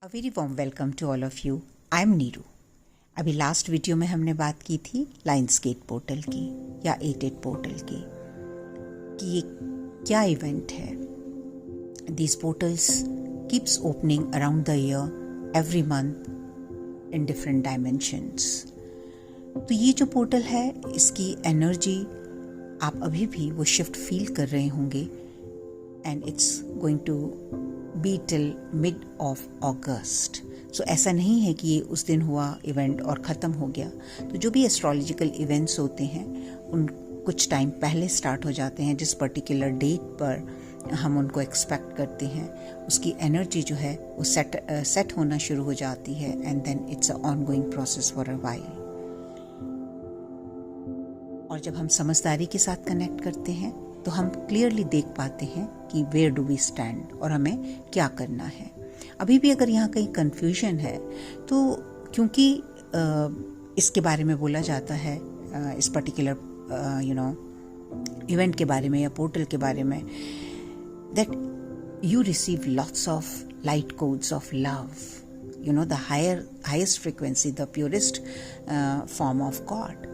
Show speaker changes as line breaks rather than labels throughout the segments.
A very warm welcome to all of you. I am Neeru. अभी last video में हमने बात की थी लायंस गेट पोर्टल की या 88 पोर्टल की कि ये क्या इवेंट है। These portals keeps opening around the year every month in different dimensions. तो ये जो पोर्टल है इसकी एनर्जी आप अभी भी वो शिफ्ट फील कर रहे होंगे and it's going to be till mid of August. So ऐसा नहीं है कि ये उस दिन हुआ इवेंट और ख़त्म हो गया। तो जो भी एस्ट्रोलॉजिकल इवेंट्स होते हैं उन कुछ टाइम पहले स्टार्ट हो जाते हैं। जिस पर्टिकुलर डेट पर हम उनको एक्सपेक्ट करते हैं उसकी एनर्जी जो है वो सेट होना शुरू हो जाती है and then it's a ongoing process for a while. और जब हम समझदारी के साथ कनेक्ट करते हैं तो हम क्लियरली देख पाते हैं कि वेयर डू वी स्टैंड और हमें क्या करना है। अभी भी अगर यहाँ कहीं कंफ्यूजन है तो क्योंकि इसके बारे में बोला जाता है इस पर्टिकुलर इवेंट के बारे में या पोर्टल के बारे में that you receive lots of light codes of love, the highest frequency, the purest form of God.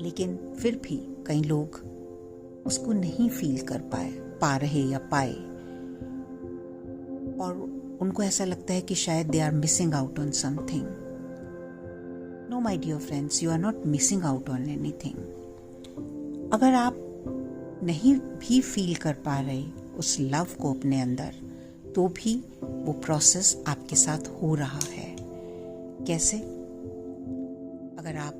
लेकिन फिर भी कई लोग उसको नहीं फील कर पा रहे या पाए और उनको ऐसा लगता है कि शायद they are missing out on something. No my dear friends, you are not missing out on anything. अगर आप नहीं भी फील कर पा रहे उस लव को अपने अंदर तो भी वो प्रोसेस आपके साथ हो रहा है। कैसे? अगर आप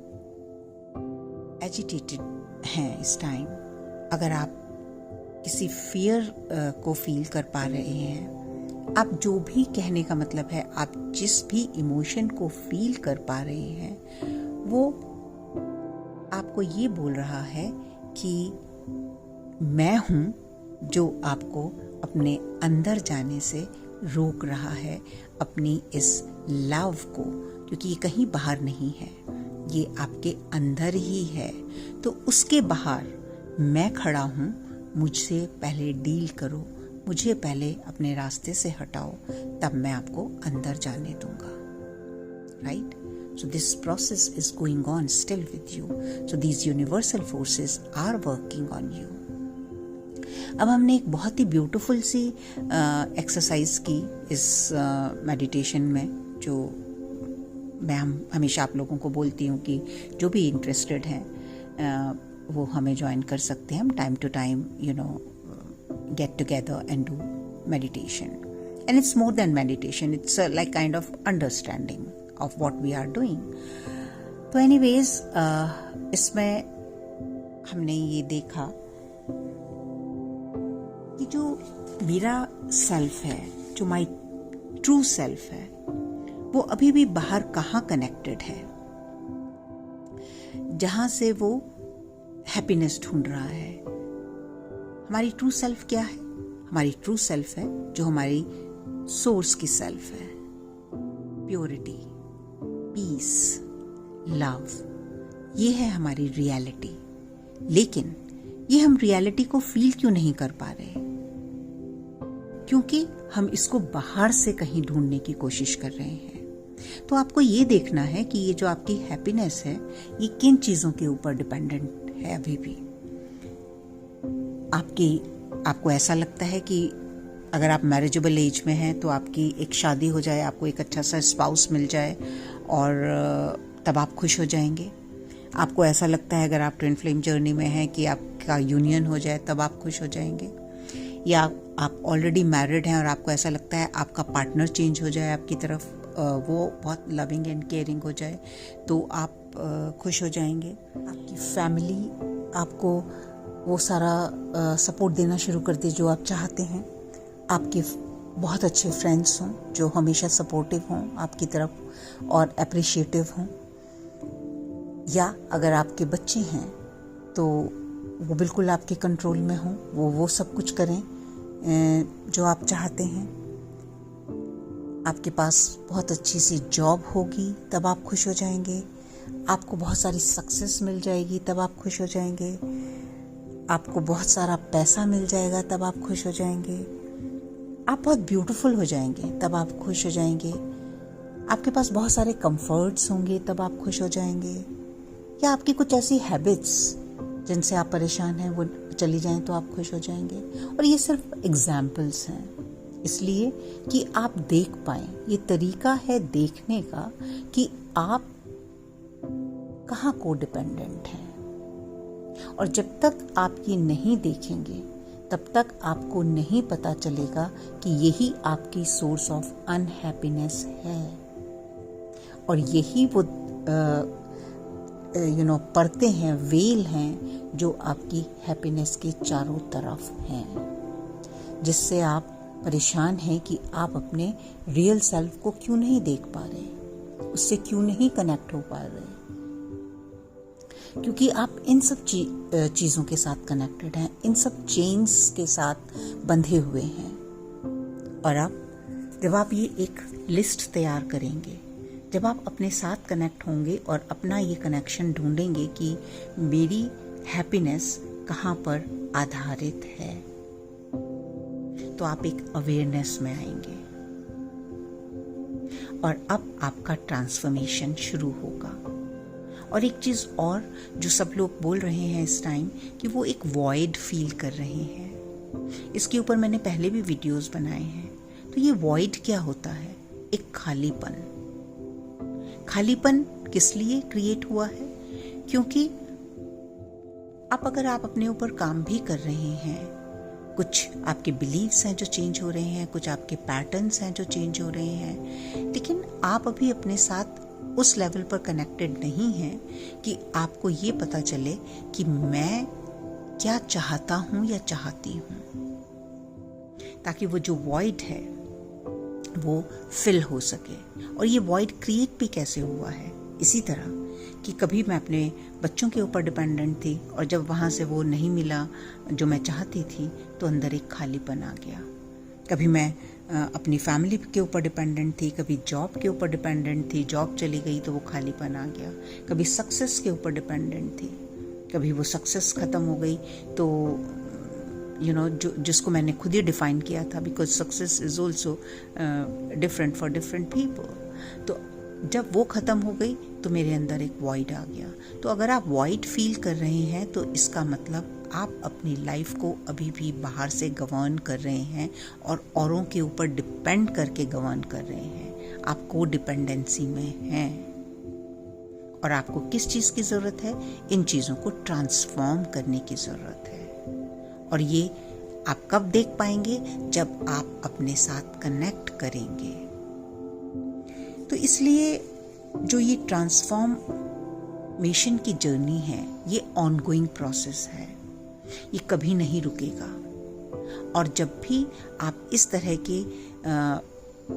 एजिटेटेड हैं इस टाइम, अगर आप किसी फियर को फील कर पा रहे हैं, आप जो भी कहने का मतलब है आप जिस भी इमोशन को फील कर पा रहे हैं वो आपको ये बोल रहा है कि मैं हूँ जो आपको अपने अंदर जाने से रोक रहा है, अपनी इस लव को, क्योंकि ये कहीं बाहर नहीं है, ये आपके अंदर ही है। तो उसके बाहर मैं खड़ा हूँ, मुझसे पहले डील करो, मुझे पहले अपने रास्ते से हटाओ, तब मैं आपको अंदर जाने दूंगा। Right? So this process is going on still with you. So these universal forces are working on you. अब हमने एक बहुत ही ब्यूटीफुल सी एक्सरसाइज की इस मेडिटेशन में, जो मैं हमेशा आप लोगों को बोलती हूँ कि जो भी इंटरेस्टेड हैं वो हमें ज्वाइन कर सकते हैं। हम time to time get together and do meditation, and it's more than meditation, it's like kind of understanding of what we are doing. तो anyways इसमें हमने ये देखा कि जो मेरा सेल्फ है, जो माई ट्रू सेल्फ है, वो अभी भी बाहर कहाँ कनेक्टेड है, जहां से वो हैप्पीनेस ढूंढ रहा है। हमारी ट्रू सेल्फ क्या है? हमारी ट्रू सेल्फ है जो हमारी सोर्स की सेल्फ है। प्योरिटी, पीस, लव, ये है हमारी रियलिटी। लेकिन ये हम रियलिटी को फील क्यों नहीं कर पा रहे? क्योंकि हम इसको बाहर से कहीं ढूंढने की कोशिश कर रहे हैं। तो आपको ये देखना है कि ये जो आपकी हैप्पीनेस है ये किन चीजों के ऊपर डिपेंडेंट है। अभी भी आपको ऐसा लगता है कि अगर आप मैरिजेबल एज में हैं तो आपकी एक शादी हो जाए, आपको एक अच्छा सा स्पाउस मिल जाए और तब आप खुश हो जाएंगे। आपको ऐसा लगता है अगर आप ट्विन फ्लेम जर्नी में हैं कि आपका यूनियन हो जाए तब आप खुश हो जाएंगे। या आप ऑलरेडी मैरिड हैं और आपको ऐसा लगता है आपका पार्टनर चेंज हो जाए आपकी तरफ, वो बहुत लविंग एंड केयरिंग हो जाए तो आप खुश हो जाएंगे। आपकी फैमिली आपको वो सारा सपोर्ट देना शुरू कर दे जो आप चाहते हैं। आपके बहुत अच्छे फ्रेंड्स हों जो हमेशा सपोर्टिव हों आपकी तरफ और अप्रिशिएटिव हों। या अगर आपके बच्चे हैं तो वो बिल्कुल आपके कंट्रोल में हों, वो सब कुछ करें जो आप चाहते हैं। आपके पास बहुत अच्छी सी जॉब होगी तब आप खुश हो जाएंगे। आपको बहुत सारी सक्सेस मिल जाएगी तब आप खुश हो जाएंगे। आपको बहुत सारा पैसा मिल जाएगा तब आप खुश हो जाएंगे। आप बहुत ब्यूटीफुल हो जाएंगे, तब आप खुश हो जाएंगे। आपके पास बहुत सारे कंफर्ट्स होंगे, तब आप खुश हो जाएंगे। या आपकी कुछ ऐसी हैबिट्स जिनसे आप परेशान हैं वो चली जाएं तो आप खुश हो जाएंगे। और ये सिर्फ एग्जाम्पल्स हैं, इसलिए कि आप देख पाएं। ये तरीका है देखने का कि आप कहाँ को डिपेंडेंट हैं। और जब तक आप ये नहीं देखेंगे तब तक आपको नहीं पता चलेगा कि यही आपकी सोर्स ऑफ अनहैप्पीनेस है। और यही वो पर्दे हैं, वेल हैं जो आपकी हैप्पीनेस के चारों तरफ हैं, जिससे आप परेशान हैं कि आप अपने रियल सेल्फ को क्यों नहीं देख पा रहे, उससे क्यों नहीं कनेक्ट हो पा रहे। क्योंकि आप इन सब चीज़ों के साथ कनेक्टेड हैं, इन सब चेन्स के साथ बंधे हुए हैं। और अब जब आप ये एक लिस्ट तैयार करेंगे, जब आप अपने साथ कनेक्ट होंगे और अपना ये कनेक्शन ढूंढेंगे कि मेरी हैप्पीनेस कहाँ पर आधारित है, तो आप एक अवेयरनेस में आएंगे और अब आपका ट्रांसफॉर्मेशन शुरू होगा। और एक चीज़ और जो सब लोग बोल रहे हैं इस टाइम कि वो एक वॉइड फील कर रहे हैं, इसके ऊपर मैंने पहले भी वीडियोस बनाए हैं। तो ये वॉइड क्या होता है? एक खालीपन। खालीपन किस लिए क्रिएट हुआ है? क्योंकि अगर आप अपने ऊपर काम भी कर रहे हैं, कुछ आपके बिलीव्स हैं जो चेंज हो रहे हैं, कुछ आपके पैटर्न्स हैं जो चेंज हो रहे हैं, लेकिन आप अभी अपने साथ उस लेवल पर कनेक्टेड नहीं हैं कि आपको ये पता चले कि मैं क्या चाहता हूं या चाहती हूं, ताकि वो जो वॉइड है वो फिल हो सके। और ये वॉइड क्रिएट भी कैसे हुआ है? इसी तरह कि कभी मैं अपने बच्चों के ऊपर डिपेंडेंट थी और जब वहाँ से वो नहीं मिला जो मैं चाहती थी तो अंदर एक खालीपन आ गया। कभी मैं अपनी फैमिली के ऊपर डिपेंडेंट थी, कभी जॉब के ऊपर डिपेंडेंट थी, जॉब चली गई तो वो खालीपन आ गया। कभी सक्सेस के ऊपर डिपेंडेंट थी, कभी वो सक्सेस ख़त्म हो गई तो जिसको मैंने खुद ही डिफाइन किया था, because success is also different for different people. तो जब वो ख़त्म हो गई तो मेरे अंदर एक वॉइड आ गया। तो अगर आप वॉइड फील कर रहे हैं तो इसका मतलब आप अपनी लाइफ को अभी भी बाहर से गवर्न कर रहे हैं और औरों के ऊपर डिपेंड करके गवर्न कर रहे हैं। आप को डिपेंडेंसी में हैं और आपको किस चीज़ की ज़रूरत है? इन चीज़ों को ट्रांसफॉर्म करने की ज़रूरत है। और ये आप कब देख पाएंगे? जब आप अपने साथ कनेक्ट करेंगे। तो इसलिए जो ये ट्रांसफॉर्मेशन की जर्नी है, ये ऑनगोइंग प्रोसेस है, ये कभी नहीं रुकेगा। और जब भी आप इस तरह के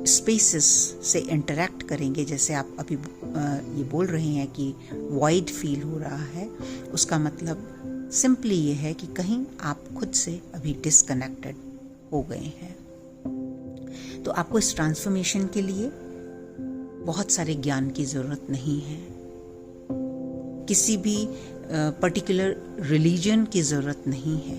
स्पेसेस से इंटरेक्ट करेंगे, जैसे आप अभी ये बोल रहे हैं कि वॉइड फील हो रहा है, उसका मतलब सिंपली ये है कि कहीं आप खुद से अभी डिस्कनेक्टेड हो गए हैं। तो आपको इस ट्रांसफॉर्मेशन के लिए बहुत सारे ज्ञान की ज़रूरत नहीं है, किसी भी पर्टिकुलर रिलीजन की ज़रूरत नहीं है,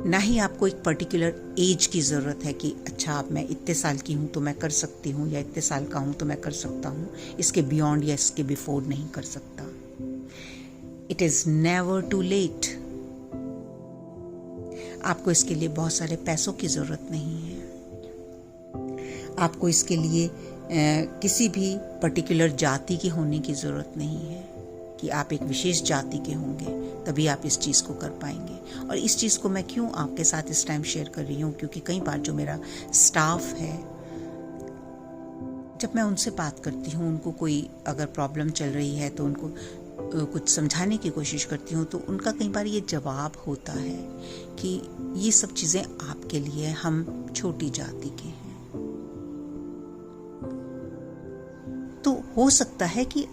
ना ही आपको एक पर्टिकुलर एज की ज़रूरत है कि अच्छा अब मैं इतने साल की हूँ तो मैं कर सकती हूँ, या इतने साल का हूँ तो मैं कर सकता हूँ, इसके बियॉन्ड या इसके बिफोर नहीं कर सकता। It is never too late. आपको इसके लिए बहुत सारे पैसों की ज़रूरत नहीं है, आपको इसके लिए किसी भी पर्टिकुलर जाति के होने की ज़रूरत नहीं है कि आप एक विशेष जाति के होंगे तभी आप इस चीज़ को कर पाएंगे। और इस चीज़ को मैं क्यों आपके साथ इस टाइम शेयर कर रही हूँ? क्योंकि कई बार जो मेरा स्टाफ है, जब मैं उनसे बात करती हूँ, उनको कोई अगर प्रॉब्लम चल रही है तो उनको कुछ समझाने की कोशिश करती हूँ, तो उनका कई बार ये जवाब होता है कि ये सब चीज़ें आपके लिए, हम छोटी जाति के हैं। तो हो सकता है कि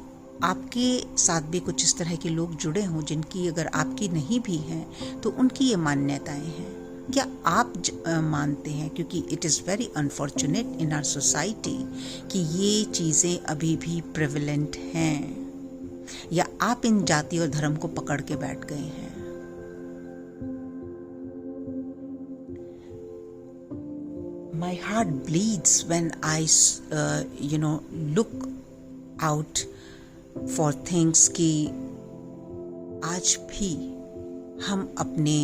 आपके साथ भी कुछ इस तरह के लोग जुड़े हों जिनकी अगर आपकी नहीं भी हैं तो उनकी ये मान्यताएं हैं, या आप मानते हैं, क्योंकि it is very unfortunate in our society कि ये चीज़ें अभी भी प्रेवलेंट हैं, या आप इन जाति और धर्म को पकड़ के बैठ गए हैं। my heart bleeds when I look out for things कि आज भी हम अपने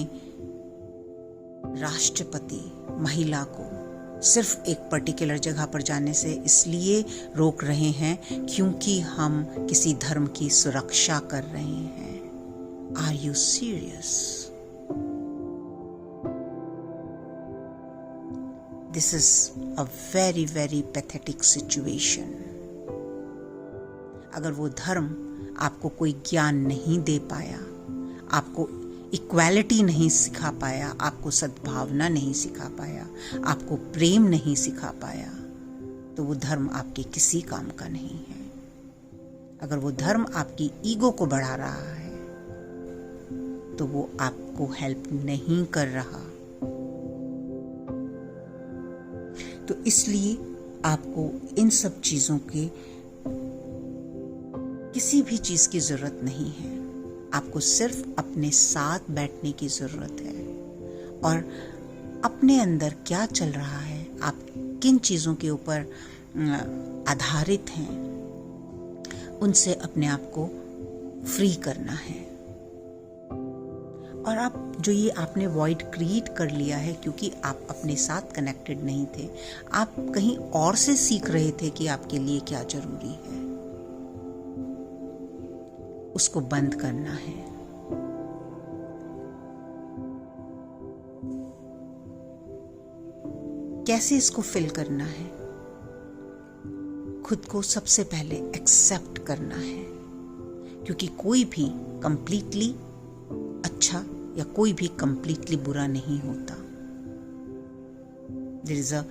राष्ट्रपति महिला को सिर्फ एक पर्टिकुलर जगह पर जाने से इसलिए रोक रहे हैं क्योंकि हम किसी धर्म की सुरक्षा कर रहे हैं। Are you serious? This is a very, very pathetic situation. अगर वो धर्म आपको कोई ज्ञान नहीं दे पाया, आपको इक्वालिटी नहीं सिखा पाया, आपको सद्भावना नहीं सिखा पाया, आपको प्रेम नहीं सिखा पाया, तो वो धर्म आपके किसी काम का नहीं है। अगर वो धर्म आपकी ईगो को बढ़ा रहा है तो वो आपको हेल्प नहीं कर रहा। तो इसलिए आपको इन सब चीजों के किसी भी चीज की जरूरत नहीं है। आपको सिर्फ अपने साथ बैठने की जरूरत है और अपने अंदर क्या चल रहा है, आप किन चीजों के ऊपर आधारित हैं, उनसे अपने आप को फ्री करना है। और आप जो ये आपने वॉइड क्रिएट कर लिया है क्योंकि आप अपने साथ कनेक्टेड नहीं थे, आप कहीं और से सीख रहे थे कि आपके लिए क्या जरूरी है, उसको बंद करना है। कैसे इसको फिल करना है? खुद को सबसे पहले एक्सेप्ट करना है, क्योंकि कोई भी कंप्लीटली अच्छा या कोई भी कंप्लीटली बुरा नहीं होता। There is a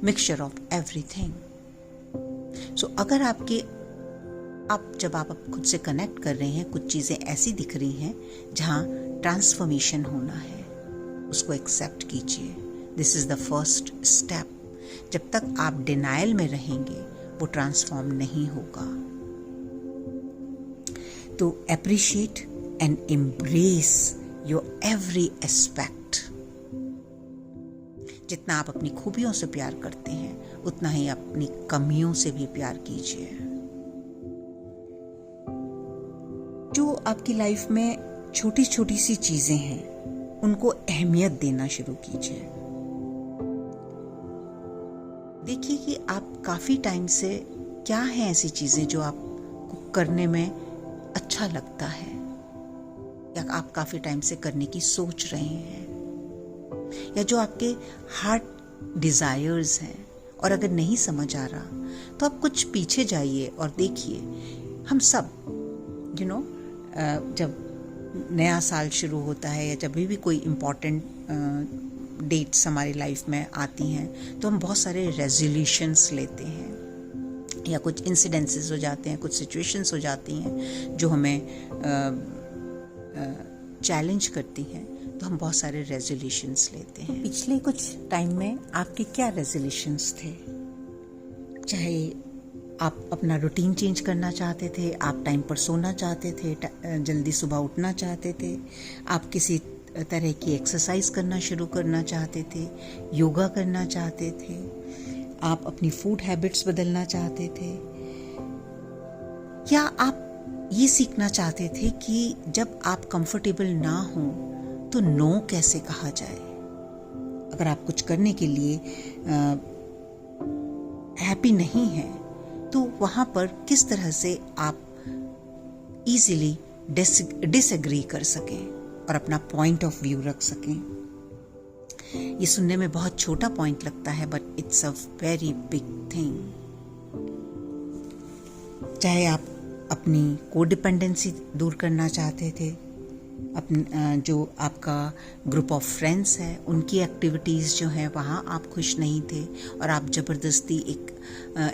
mixture of everything. So अगर जब आप खुद से कनेक्ट कर रहे हैं, कुछ चीजें ऐसी दिख रही हैं जहां ट्रांसफॉर्मेशन होना है, उसको एक्सेप्ट कीजिए। This is the first step. जब तक आप डिनायल में रहेंगे वो ट्रांसफॉर्म नहीं होगा। तो appreciate and embrace your every aspect. जितना आप अपनी खूबियों से प्यार करते हैं उतना ही अपनी कमियों से भी प्यार कीजिए। जो आपकी लाइफ में छोटी छोटी सी चीजें हैं उनको अहमियत देना शुरू कीजिए। देखिए कि आप काफी टाइम से क्या हैं ऐसी चीजें जो आपको करने में अच्छा लगता है या आप काफी टाइम से करने की सोच रहे हैं, या जो आपके हार्ट डिजायर्स हैं। और अगर नहीं समझ आ रहा तो आप कुछ पीछे जाइए और देखिए। हम सब जब नया साल शुरू होता है या जब भी कोई इम्पोर्टेंट डेट्स हमारी लाइफ में आती हैं तो हम बहुत सारे रेजोल्यूशंस लेते हैं, या कुछ इंसिडेंसेस हो जाते हैं, कुछ सिचुएशंस हो जाती हैं जो हमें चैलेंज करती हैं, तो हम बहुत सारे रेजोल्यूशंस लेते हैं। पिछले कुछ टाइम में आपके क्या रेजोल्यूशंस थे? चाहे आप अपना रूटीन चेंज करना चाहते थे, आप टाइम पर सोना चाहते थे, जल्दी सुबह उठना चाहते थे, आप किसी तरह की एक्सरसाइज करना शुरू करना चाहते थे, योगा करना चाहते थे, आप अपनी फूड हैबिट्स बदलना चाहते थे, या आप ये सीखना चाहते थे कि जब आप कंफर्टेबल ना हो तो नो कैसे कहा जाए। अगर आप कुछ करने के लिए हैप्पी नहीं है तो वहां पर किस तरह से आप इजीली डिसएग्री कर सकें और अपना पॉइंट ऑफ व्यू रख सकें। ये सुनने में बहुत छोटा पॉइंट लगता है, but it's a very big thing. चाहे आप अपनी कोडिपेंडेंसी दूर करना चाहते थे, जो आपका ग्रुप ऑफ फ्रेंड्स है उनकी एक्टिविटीज़ जो है वहाँ आप खुश नहीं थे और आप जबरदस्ती एक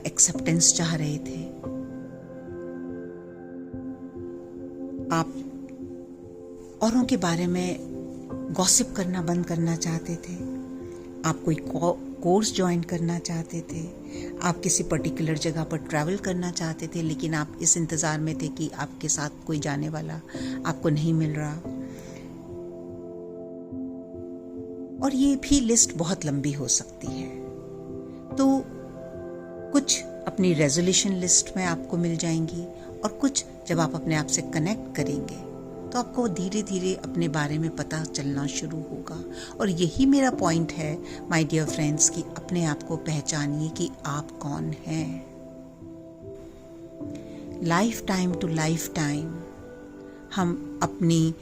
एक्सेप्टेंस चाह रहे थे, आप औरों के बारे में गॉसिप करना बंद करना चाहते थे, आप कोई कोर्स ज्वाइन करना चाहते थे, आप किसी पर्टिकुलर जगह पर ट्रैवल करना चाहते थे, लेकिन आप इस इंतज़ार में थे कि आपके साथ कोई जाने वाला आपको नहीं मिल रहा। और ये भी लिस्ट बहुत लंबी हो सकती है। तो कुछ अपनी रेजोल्यूशन लिस्ट में आपको मिल जाएंगी और कुछ जब आप अपने आप से कनेक्ट करेंगे तो आपको धीरे धीरे अपने बारे में पता चलना शुरू होगा। और यही मेरा पॉइंट है माय डियर फ्रेंड्स कि अपने आप को पहचानिए कि आप कौन हैं। Life time to life time हम अपनी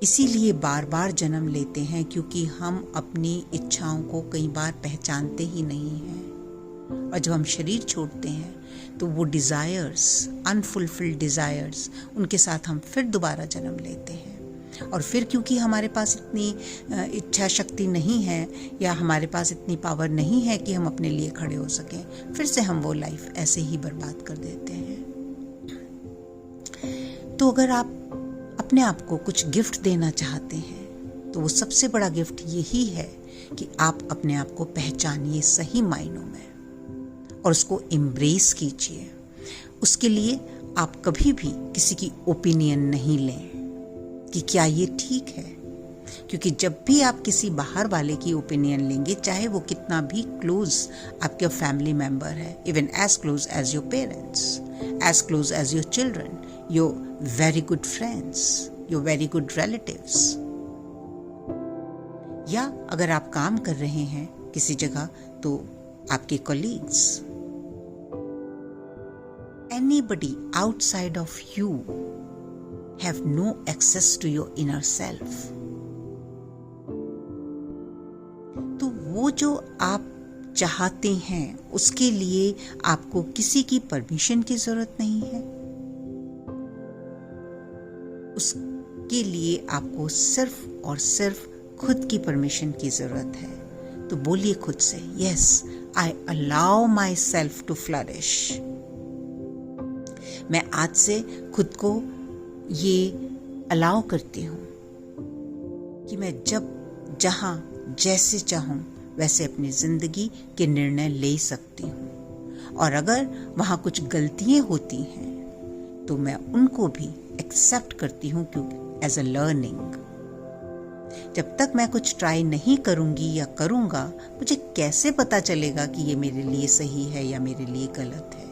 इसीलिए बार बार जन्म लेते हैं क्योंकि हम अपनी इच्छाओं को कई बार पहचानते ही नहीं हैं। और जब हम शरीर छोड़ते हैं तो वो डिज़ायर्स, अनफुलफिल्ड डिज़ायर्स, उनके साथ हम फिर दोबारा जन्म लेते हैं। और फिर क्योंकि हमारे पास इतनी इच्छा शक्ति नहीं है या हमारे पास इतनी पावर नहीं है कि हम अपने लिए खड़े हो सकें, फिर से हम वो लाइफ ऐसे ही बर्बाद कर देते हैं। तो अगर आप अपने आप को कुछ गिफ्ट देना चाहते हैं तो वो सबसे बड़ा गिफ्ट यही है कि आप अपने आप को पहचानिए सही मायनों में और उसको एम्ब्रेस कीजिए। उसके लिए आप कभी भी किसी की ओपिनियन नहीं लें कि क्या ये ठीक है, क्योंकि जब भी आप किसी बाहर वाले की ओपिनियन लेंगे, चाहे वो कितना भी क्लोज आपके फैमिली मेंबर है, even as close as your parents, as close as your children, your very good friends, your very good relatives, या अगर आप काम कर रहे हैं किसी जगह तो आपके colleagues, anybody outside of you have no access to your inner self. तो वो जो आप चाहते हैं उसके लिए आपको किसी की परमिशन की जरूरत नहीं है। उसके लिए आपको सिर्फ और सिर्फ खुद की परमिशन की जरूरत है। तो बोलिए खुद से, yes I allow myself to flourish. मैं आज से खुद को ये अलाउ करती हूँ कि मैं जब जहाँ जैसे चाहूँ वैसे अपनी जिंदगी के निर्णय ले सकती हूँ। और अगर वहाँ कुछ गलतियाँ होती हैं तो मैं उनको भी एक्सेप्ट करती हूँ क्योंकि एज अ लर्निंग। जब तक मैं कुछ ट्राई नहीं करूँगी या करूँगा, मुझे कैसे पता चलेगा कि ये मेरे लिए सही है या मेरे लिए गलत है।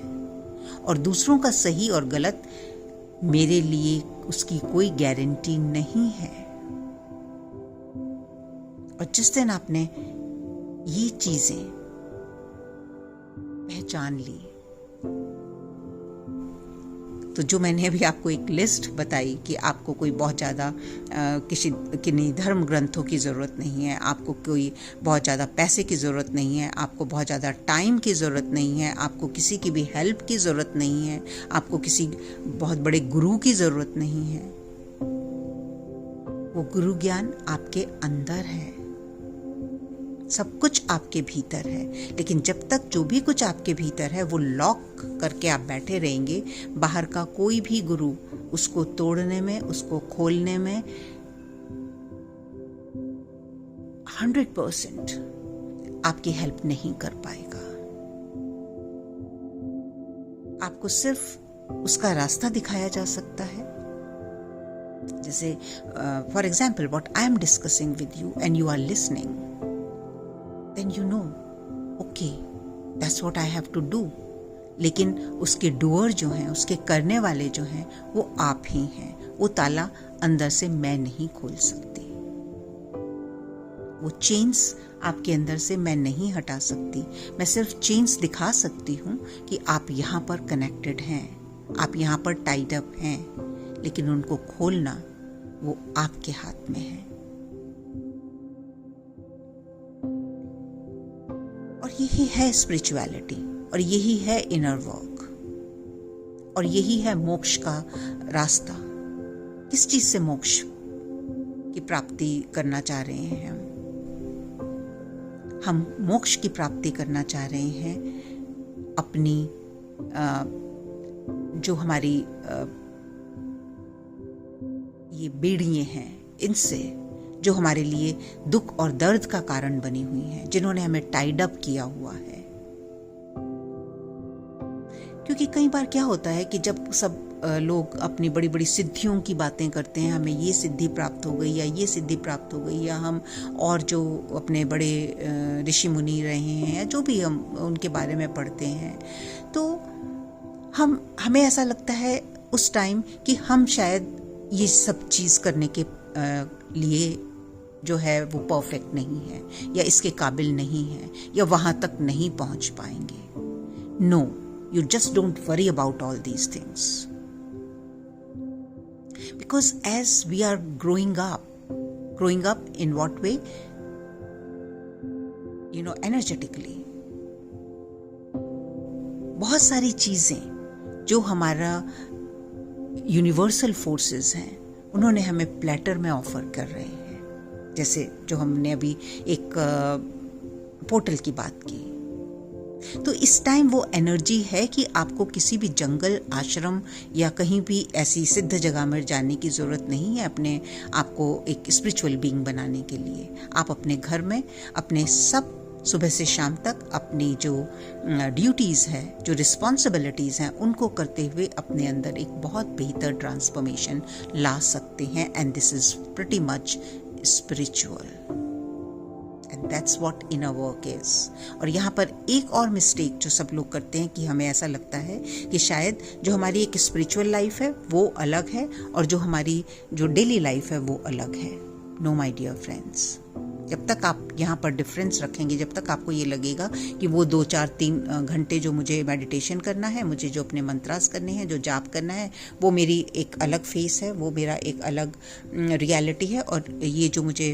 और दूसरों का सही और गलत मेरे लिए उसकी कोई गारंटी नहीं है। और जिस दिन आपने ये चीजें पहचान ली, तो जो मैंने अभी आपको एक लिस्ट बताई कि आपको कोई बहुत ज़्यादा किन्हीं धर्म ग्रंथों की ज़रूरत नहीं है, आपको कोई बहुत ज़्यादा पैसे की ज़रूरत नहीं है, आपको बहुत ज़्यादा टाइम की ज़रूरत नहीं है, आपको किसी की भी हेल्प की ज़रूरत नहीं है, आपको किसी बहुत बड़े गुरु की ज़रूरत नहीं है। वो गुरु ज्ञान आपके अंदर है, सब कुछ आपके भीतर है। लेकिन जब तक जो भी कुछ आपके भीतर है वो लॉक करके आप बैठे रहेंगे, बाहर का कोई भी गुरु उसको तोड़ने में, उसको खोलने में 100% आपकी हेल्प नहीं कर पाएगा। आपको सिर्फ उसका रास्ता दिखाया जा सकता है। जैसे for example what I am discussing with you and you are listening, then you know, okay, that's what I have to do. लेकिन उसके डूअर जो हैं, उसके करने वाले जो हैं, वो आप ही हैं। वो ताला अंदर से मैं नहीं खोल सकती, वो चेन्स आपके अंदर से मैं नहीं हटा सकती। मैं सिर्फ चेन्स दिखा सकती हूँ कि आप यहाँ पर कनेक्टेड हैं, आप यहाँ पर टाइड अप हैं, लेकिन उनको खोलना वो आपके हाथ में है। और यही है स्पिरिचुअलिटी, और यही है इनर वर्क, और यही है मोक्ष का रास्ता। किस चीज से मोक्ष की प्राप्ति करना चाह रहे हैं हम मोक्ष की प्राप्ति करना चाह रहे हैं अपनी जो हमारी ये बेड़ियां हैं, इनसे जो हमारे लिए दुख और दर्द का कारण बनी हुई हैं, जिन्होंने हमें टाइड अप किया हुआ है। क्योंकि कई बार क्या होता है कि जब सब लोग अपनी बड़ी बड़ी सिद्धियों की बातें करते हैं, हमें ये सिद्धि प्राप्त हो गई या ये सिद्धि प्राप्त हो गई, या हम और जो अपने बड़े ऋषि मुनि रहे हैं या जो भी हम उनके बारे में पढ़ते हैं, तो हमें ऐसा लगता है उस टाइम कि हम शायद ये सब चीज़ करने के लिए जो है वो परफेक्ट नहीं है या इसके काबिल नहीं है या वहाँ तक नहीं पहुँच पाएंगे। No, you just don't worry about all these things, because as we are growing up in what way? Energetically, बहुत सारी चीजें जो हमारा यूनिवर्सल फोर्सेस हैं उन्होंने हमें प्लेटर में ऑफर कर रहे हैं। जैसे जो हमने अभी एक पोर्टल की बात की, तो इस टाइम वो एनर्जी है कि आपको किसी भी जंगल, आश्रम या कहीं भी ऐसी सिद्ध जगह में जाने की ज़रूरत नहीं है अपने आप को एक स्पिरिचुअल बीइंग बनाने के लिए। आप अपने घर में अपने सब सुबह से शाम तक अपनी जो ड्यूटीज़ है, जो रिस्पॉन्सिबिलिटीज़ हैं, उनको करते हुए अपने अंदर एक बहुत बेहतर ट्रांसफॉर्मेशन ला सकते हैं। And this is pretty much spiritual, and that's what inner work is. और यहाँ पर एक और मिस्टेक जो सब लोग करते हैं कि हमें ऐसा लगता है कि शायद जो हमारी एक स्पिरिचुअल लाइफ है वो अलग है और जो हमारी जो डेली लाइफ है वो अलग है। नो माय डियर फ्रेंड्स, जब तक आप यहाँ पर डिफरेंस रखेंगे, जब तक आपको ये लगेगा कि वो 2, 4, 3 घंटे जो मुझे मेडिटेशन करना है, मुझे जो अपने मंत्रास करने हैं, जो जाप करना है, वो मेरी एक अलग फेस है, वो मेरा एक अलग रियलिटी है, और ये जो मुझे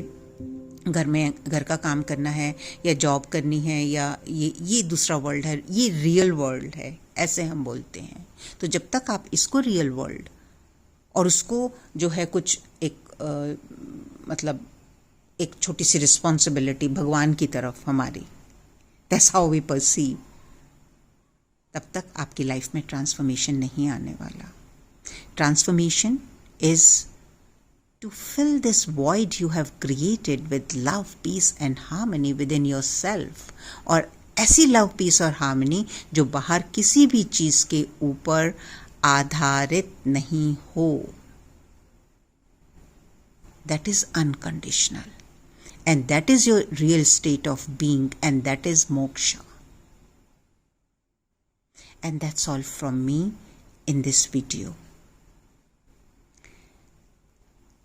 घर का काम करना है या जॉब करनी है या ये दूसरा वर्ल्ड है, ये रियल वर्ल्ड है, ऐसे हम बोलते हैं। तो जब तक आप इसको रियल वर्ल्ड और उसको जो है कुछ एक मतलब एक छोटी सी रिस्पॉन्सिबिलिटी भगवान की तरफ हमारी, दैट्स हाउ वी परसीव, तब तक आपकी लाइफ में ट्रांसफॉर्मेशन नहीं आने वाला। Transformation is to fill this void you have created with love, peace and harmony within yourself, और ऐसी love, peace और harmony जो बाहर किसी भी चीज के ऊपर आधारित नहीं हो। That is unconditional, and that is your real state of being, and that is moksha. And that's all from me in this video.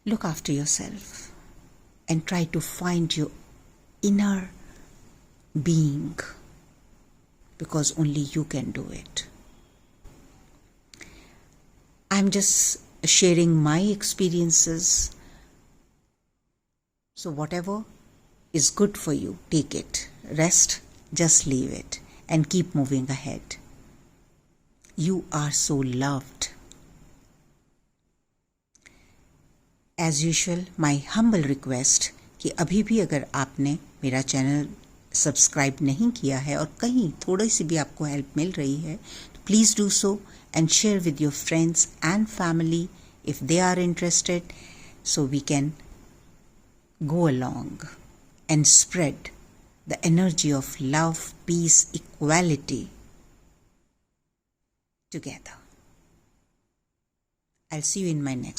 Look after yourself and try to find your inner being, because only you can do it. I'm just sharing my experiences. So whatever is good for you, take it. Rest, just leave it and keep moving ahead. You are so loved. As usual, my humble request कि अभी भी अगर आपने मेरा channel subscribe नहीं किया है और कहीं थोड़ी सी भी आपको हेल्प मिल रही है, तो please do so and share with your friends and family if they are interested, so we can go along and spread the energy of love, peace, equality together. I'll see you in my next